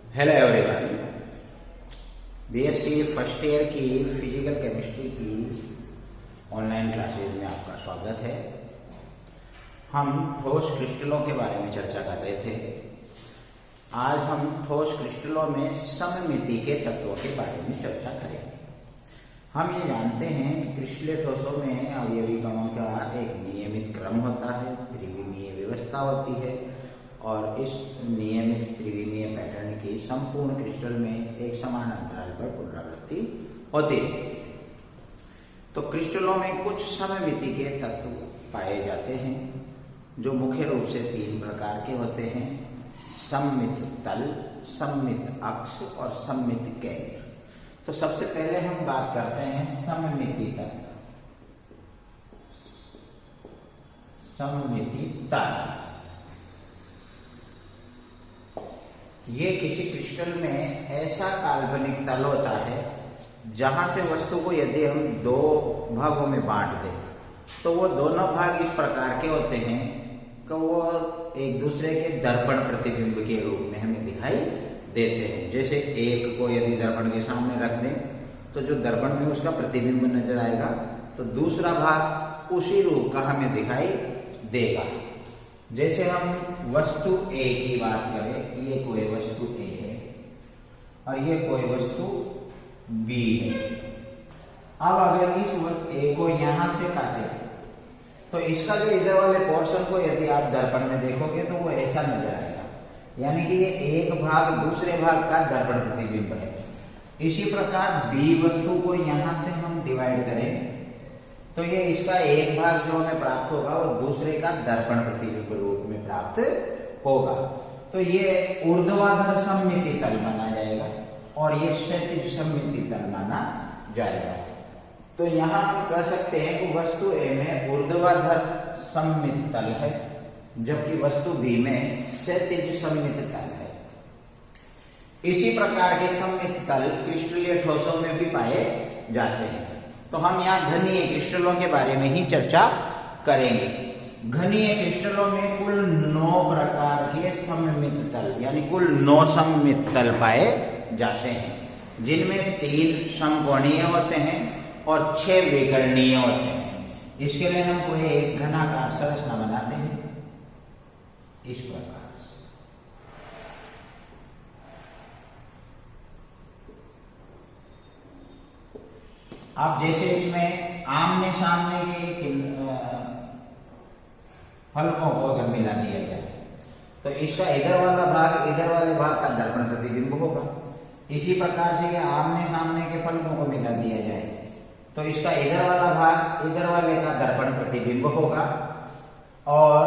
Hello everyone. BSc first year की physical chemistry की online classes में आपका स्वागत है। हम ठोस क्रिस्टलों के बारे में चर्चा कर रहे थे। आज हम ठोस क्रिस्टलों में सममिति के तत्वों के बारे में चर्चा करेंगे। हम ये जानते हैं कि क्रिस्टलीय ठोसों में अवयवी कणों का एक नियमित क्रम होता है, त्रिविमीय व्यवस्था होती है और इस नियमित त्रिविमीय पैटर्न की संपूर्ण क्रिस्टल में एक समान अंतराल पर पुनरावृत्ति होती है। तो क्रिस्टलों में कुछ सममिति के तत्व पाए जाते हैं जो मुख्य रूप से तीन प्रकार के होते हैं: सममित तल, सममित अक्ष और सममित केंद्र। तो सबसे पहले हम बात करते हैं सममिति तत्व। सममिति तल ये किसी क्रिस्टल में ऐसा काल्पनिक तल होता है जहां से वस्तु को यदि हम दो भागों में बांट दें तो वो दोनों भाग इस प्रकार के होते हैं कि वो एक दूसरे के दर्पण प्रतिबिंब के रूप में हमें दिखाई देते हैं। जैसे एक को यदि दर्पण के सामने रख दें तो जो दर्पण में उसका प्रतिबिंब नजर आएगा तो दूसरा भाग उसी रूप का हमें दिखाई देगा। जैसे हम वस्तु ए की बात करें, ये कोई वस्तु ए है और ये कोई वस्तु बी है। अब अगर इस ए को यहां से काटे तो इसका जो इधर वाले पोर्शन को यदि आप दर्पण में देखोगे तो वो ऐसा नजर आएगा, यानी कि ये एक भाग दूसरे भाग का दर्पण प्रतिबिंब है। इसी प्रकार बी वस्तु को यहां से हम डिवाइड करें तो ये इसका एक भाग जो हमें प्राप्त होगा वो दूसरे का दर्पण प्रतिबिंब रूप में प्राप्त होगा। तो ये ऊर्ध्वाधर सममिति तल माना जाएगा और ये क्षैतिज सममिति तल माना जाएगा। तो यहां हम कह सकते हैं कि वस्तु ए में ऊर्ध्वाधर सममित तल है जबकि वस्तु बी में क्षैतिज सममित तल है। इसी प्रकार के सममित तल क्रिस्टलीय ठोसों में भी पाए जाते हैं। तो हम यहाँ घनीय क्रिस्टलों के बारे में ही चर्चा करेंगे। घनीय क्रिस्टलों में कुल 9 प्रकार के सममित तल यानी कुल 9 सममित तल पाए जाते हैं, जिनमें 3 समकोणीय होते हैं और 6 विकर्णीय होते हैं। इसके लिए हम कोई एक घनाकार संरचना बनाते हैं इस प्रकार। अब जैसे इसमें आमने सामने के फलकों को अगर मिला दिया जाए तो इसका इधर वाला भाग इधर वाले भाग का दर्पण प्रतिबिंब होगा। इसी प्रकार से ये आमने सामने के फलकों को मिला दिया जाए तो इसका इधर वाला भाग इधर वाले का दर्पण प्रतिबिंब होगा। और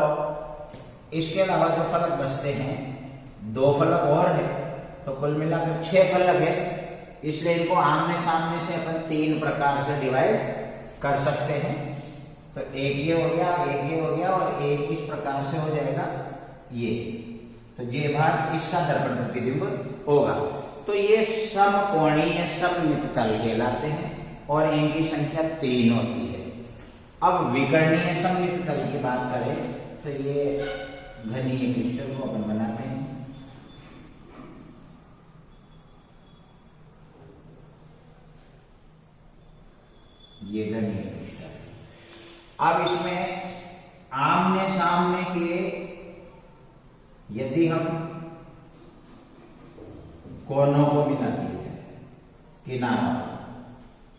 इसके अलावा जो फलक बचते हैं 2 फलक और है तो कुल मिलाकर 6 फलक है। इसलिए इनको आमने सामने से अपन 3 प्रकार से डिवाइड कर सकते हैं। तो एक ये हो गया, एक ये हो गया और एक इस प्रकार से हो जाएगा ये। तो ये भाग इसका दर्पण प्रतिबिंब होगा। तो ये समकोणीय सममित तल कहलाते हैं और इनकी संख्या 3 होती है। अब विकर्णीय सममित तल की बात करें तो ये घनीय क्रिस्टल को अपन बनाते हैं। ये घनीय क्रिस्टल। अब इसमें आमने सामने के यदि हम कोनों को मिला दिए जाए, किनारों,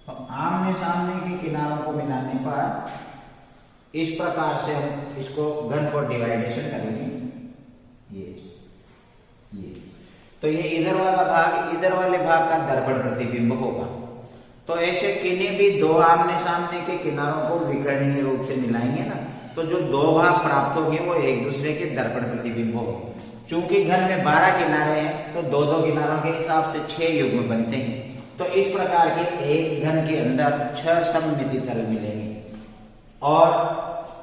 तो आमने सामने के किनारों को मिलाने पर इस प्रकार से हम इसको घन को डिवाइडेशन करेंगे। ये तो ये इधर वाला भाग इधर वाले भाग का दर्पण प्रतिबिंब होगा। तो ऐसे किन्हीं भी 2 आमने सामने के किनारों को विकर्णीय रूप से मिलाएंगे ना तो जो 2 भाग प्राप्त होंगे वो एक दूसरे के दर्पण प्रतिबिंब होंगे। चूंकि घन में 12 किनारे हैं तो 2-2 किनारों के हिसाब से 6 युग्म बनते हैं। तो इस प्रकार के एक घन के अंदर 6 सममिति तल मिलेंगे और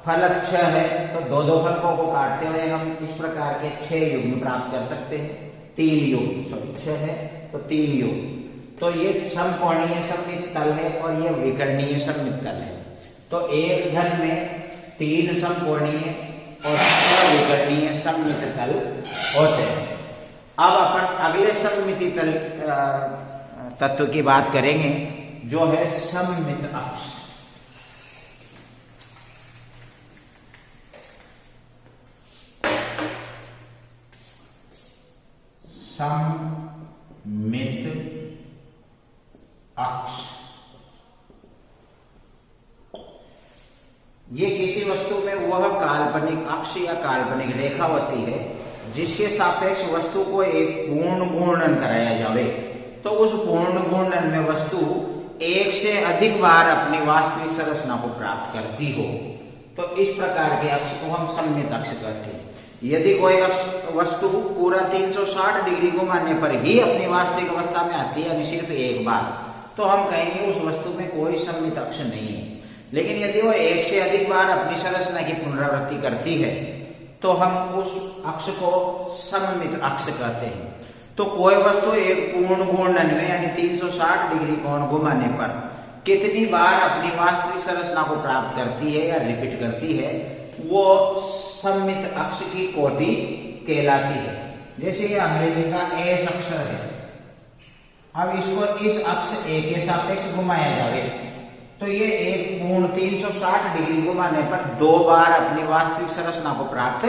फलक 6 है तो 2-2 फलकों को काटते हुए हम इस प्रकार के 6 युग्म प्राप्त कर सकते हैं। 3 युग्म, सॉरी 6 है तो 3 युग्म। तो ये समकोणीय सममित तल है और ये विकर्णीय सममित तल है। तो एक घन में 3 समकोणीय और 6 विकर्णीय सममित तल होते हैं। अब अपन अगले सममिति तत्व की बात करेंगे, जो है सममित अक्ष। सममित अक्ष ये किसी वस्तु में वह काल्पनिक अक्ष या काल्पनिक रेखा होती है जिसके सापेक्ष वस्तु को एक पूर्ण घूर्णन कराया जावे, तो उस पूर्ण घूर्णन में वस्तु एक से अधिक बार अपनी वास्तविक संरचना को प्राप्त करती हो, तो इस प्रकार के अक्ष को हम सममित अक्ष कहते हैं। यदि कोई वस्तु पूरा 360 डिग्री घुमाने पर ही अपनी वास्तविक अवस्था में आती है, यानी सिर्फ एक बार, तो हम कहेंगे उस वस्तु में कोई सममित अक्ष नहीं है। लेकिन यदि वो एक से अधिक बार अपनी संरचना की पुनरावृत्ति करती है, तो हम उस अक्ष को सममित अक्ष कहते हैं। तो कोई वस्तु एक पूर्ण घूर्णन में यानी 360 डिग्री कोण घुमाने पर कितनी बार अपनी वास्तविक संरचना को प्राप्त करती है या रिपीट करती है, वो सममित अक्ष की कोटि कहलाती है। जैसे ये अंग्रेजी का एस अक्षर है, अब इसको इस अक्ष ए के सापेक्ष घुमाया जाए, तो ये एक पूर्ण 360 डिग्री घुमाने पर 2 बार अपनी वास्तविक संरचना को प्राप्त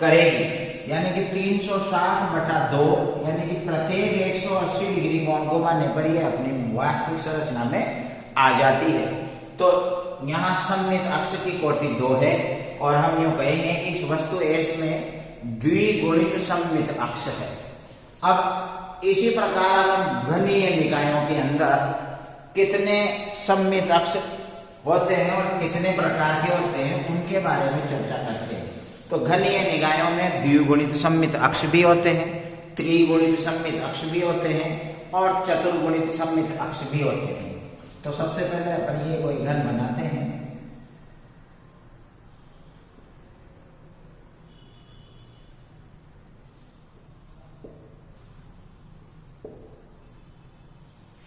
करेगी, यानी कि 360/2, यानी कि प्रत्येक 180 डिग्री कोण घुमाने पर ये अपनी वास्तविक संरचना में आ जाती है। तो यहाँ सममित अक्ष की कोटि 2 है, और हम यूं कहेंगे इस वस्तु एस में द्विगुणित सममित अक्ष है। अब इसी प्रकार हम घनीय निकायों के अंदर कितने सममित अक्ष होते हैं और कितने प्रकार के होते हैं, उनके बारे में चर्चा करते हैं। तो घनीय निकायों में द्विगुणित सममित अक्ष भी होते हैं, त्रिगुणित सममित अक्ष भी होते हैं, और चतुर्गुणित सममित अक्ष भी होते हैं। तो सबसे पहले अपन ये कोई घन बनाते हैं।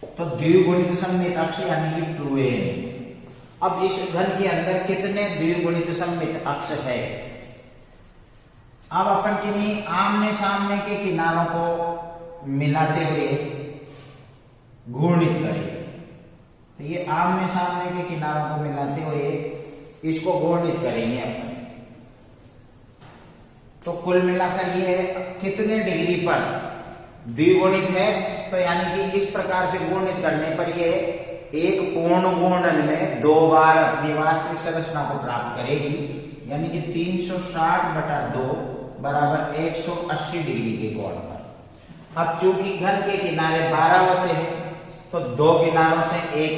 तो द्विगुणित सममित अक्ष यानी कि 2n। अब इस घन के अंदर कितने द्विगुणित सममित अक्ष है? अब अपन किन्हीं आमने सामने के किनारों को मिलाते हुए घूर्णित करें। तो ये आमने सामने के किनारों को मिलाते हुए इसको घूर्णित करेंगे अपन। तो कुल मिलाकर ये कितने डिग्री पर द्विगुणित है? तो यानी कि इस प्रकार से गुणित करने पर ये एक पूर्ण घूर्णन में 2 बार अपनी वास्तविक संरचना को प्राप्त करेगी, यानी कि 360/2 बराबर 180 डिग्री के कोण पर। अब चूंकि घन के किनारे 12 होते हैं, तो 2 किनारों से एक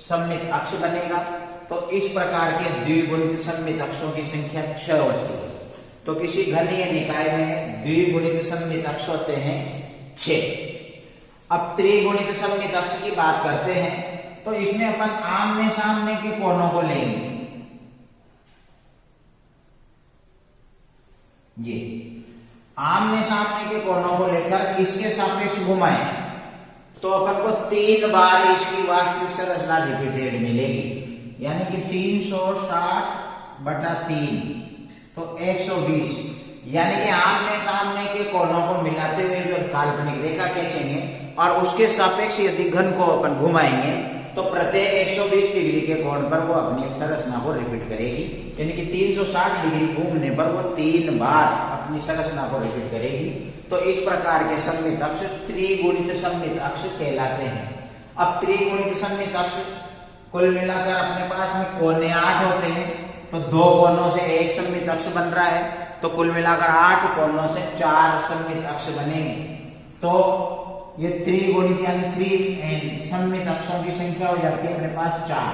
सममित अक्ष बनेगा। तो इस प्रकार के द्विगुणित सममित अक्षों की संख्या 6 होती है। तो किसी घनीय निकाय में द्विगुणित सममित अक्ष होते हैं 6। अब त्रिगुणित सममित अक्ष की बात करते हैं, तो इसमें अपन आमने सामने के कोणों को लेंगे। ये आमने सामने के कोणों को लेकर इसके सापेक्ष घुमाएं, तो अपन को 3 बार इसकी वास्तविक संरचना रिपीटेड मिलेगी, यानी कि 360/3 तो 120, यानी कि आमने सामने के कोणों को मिलाते हुए जो काल्पनिक रेखा खींचेंगे और उसके सापेक्ष यदि घन को अपन घुमाएंगे, तो प्रत्येक 120 डिग्री के कोण पर वो अपनी संरचना को रिपीट करेगी, यानी कि 360 डिग्री घूमने पर वो 3 बार अपनी संरचना को रिपीट करेगी। तो इस प्रकार के सममित अक्ष त्रिगुणित सममित अक्ष कहलाते हैं। अब त्रिगुणित सममित अक्ष कुल मिलाकर अपने पास में कोने 8 होते हैं, तो 2 कोनों से एक सममित अक्ष बन रहा है, तो कुल मिलाकर 8 कोनों से 4 सममित अक्ष बनेंगे। तो ये त्रिगुणित यानी 3n सममित अक्षों की संख्या हो जाती है अपने पास 4।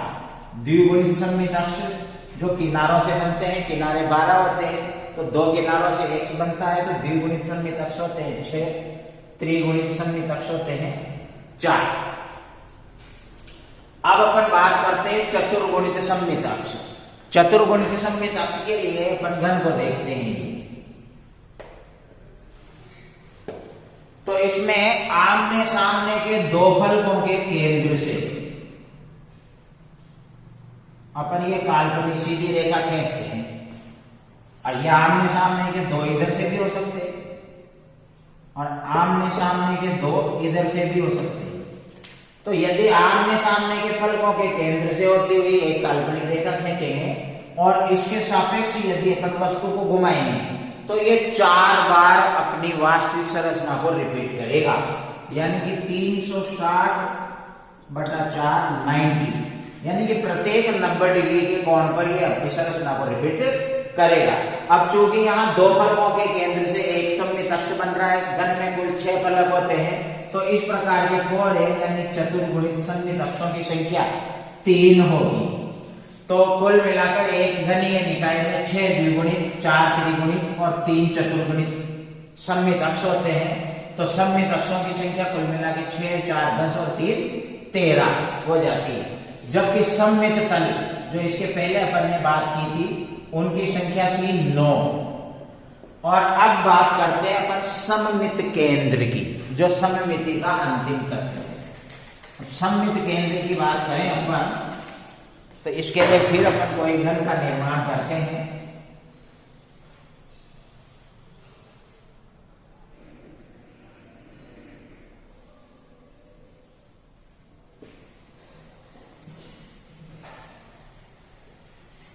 द्विगुणित सममित अक्ष जो किनारों से बनते हैं, किनारे 12 होते हैं, तो 2 किनारों से x बनता है, तो द्विगुणित सममित अक्ष होते हैं 6, त्रिगुणित सममित अक्ष होते हैं 4। अब अपन बात करते हैं चतुर्गुणित सममित अक्ष। चतुर्गुणित सममित अक्ष के लिए अपन घन को देखते हैं। तो इसमें आमने सामने के 2 फलकों के केंद्र से अपन ये काल्पनिक सीधी रेखा खींचते हैं, और ये आमने सामने के 2 इधर से भी हो सकते हैं, और आमने सामने के दो इधर से भी हो सकते हैं। तो यदि आमने सामने के फलकों के केंद्र से होती हुई एक काल्पनिक रेखा खींचेंगे और इसके सापेक्ष यदि अपन वस्तु को घुमाएंगे तो ये 4 बार अपनी वास्तविक संरचना को रिपीट करेगा, यानी कि 360/4 90, यानी कि प्रत्येक 90 डिग्री के कोण पर ये अपनी संरचना को रिपीट करेगा। अब चूंकि यहाँ दो फलकों के केंद्र से एक सममित अक्ष बन रहा है, घन में कुल 6 फलक होते हैं, तो इस प्रकार के कोण यानी चतुर्गुणित सममित अक्षों की संख्या 3 होगी। तो कुल मिलाकर एक घनीय निकाय में 6 द्विगुणित, 4 त्रिगुणित और 3 चतुर्गुणित सममित अक्ष होते हैं। तो सममित अक्षों की संख्या कुल मिलाकर 6, 4, 10 और 3 13 हो जाती है। जबकि सममित तल जो इसके पहले अपन ने बात की थी उनकी संख्या थी 9। और अब बात करते हैं अपन सममित केंद्र की, जो सममिति का अंतिम तत्व है। सममित केंद्र की बात करें अपन तो इसके लिए फिर अपन कोई घन का निर्माण करते हैं।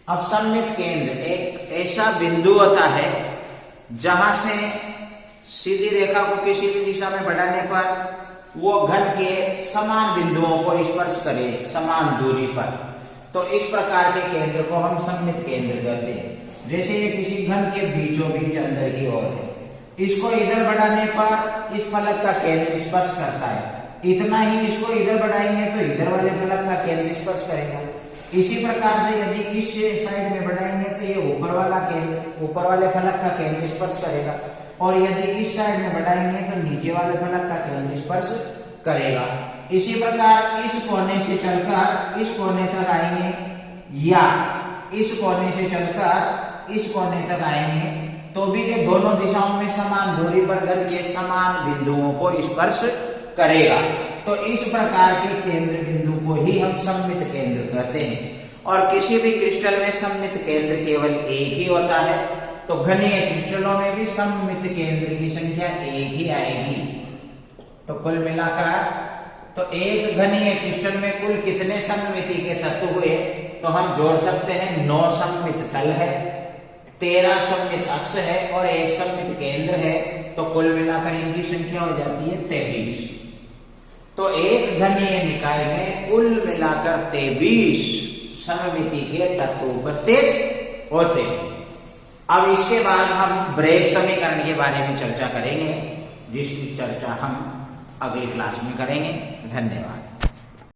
अब सममित केंद्र एक ऐसा बिंदु होता है जहां से सीधी रेखा को किसी भी दिशा में बढ़ाने पर वो घन के समान बिंदुओं को स्पर्श करे समान दूरी पर। तो इस प्रकार के केंद्र को हम सममित केंद्र कहते हैं। जैसे ये किसी घन के बीचों बीच अंदर की ओर है, इसको इधर बढ़ाने पर इस फलक का केंद्र स्पर्श करता है, इतना ही इसको इधर बढ़ाएंगे तो इधर वाले फलक का केंद्र स्पर्श करेगा। इसी प्रकार से यदि इस साइड में बढ़ाएंगे तो ये ऊपर वाले फलक का केंद्र स्पर्श करेगा, और यदि इस साइड में बढ़ाएंगे तो नीचे वाले फलक का केंद्र स्पर्श करेगा। इसी प्रकार इस कोने से चलकर इस कोने तक आएंगे या इस कोने से चलकर इस कोने तक आएंगे तो भी ये दोनों दिशाओं में समान दूरी पर घन के समान बिंदुओं को स्पर्श करेगा। तो इस प्रकार के केंद्र बिंदु को ही हम सममित केंद्र कहते हैं। और किसी भी क्रिस्टल में सममित केंद्र केवल एक ही होता है। तो घनीय क्रिस्टलों में भी सममित केंद्र की संख्या एक ही आएगी। तो कुल मिलाकर तो एक घनीय क्रिस्टल में कुल कितने सममिति के तत्व हुए, तो हम जोड़ सकते हैं 9 सममित तल है, 13 सममित अक्ष है और 1 सममित केंद्र है। तो कुल मिलाकर इनकी संख्या हो जाती है 23। तो एक घनीय निकाय में कुल मिलाकर 23 सममिति के तत्व उपस्थित होते हैं। अब इसके बाद हम ब्रेग समीकरण के बारे में चर्चा करेंगे, जिसकी चर्चा हम अगली क्लास में करेंगे। धन्यवाद।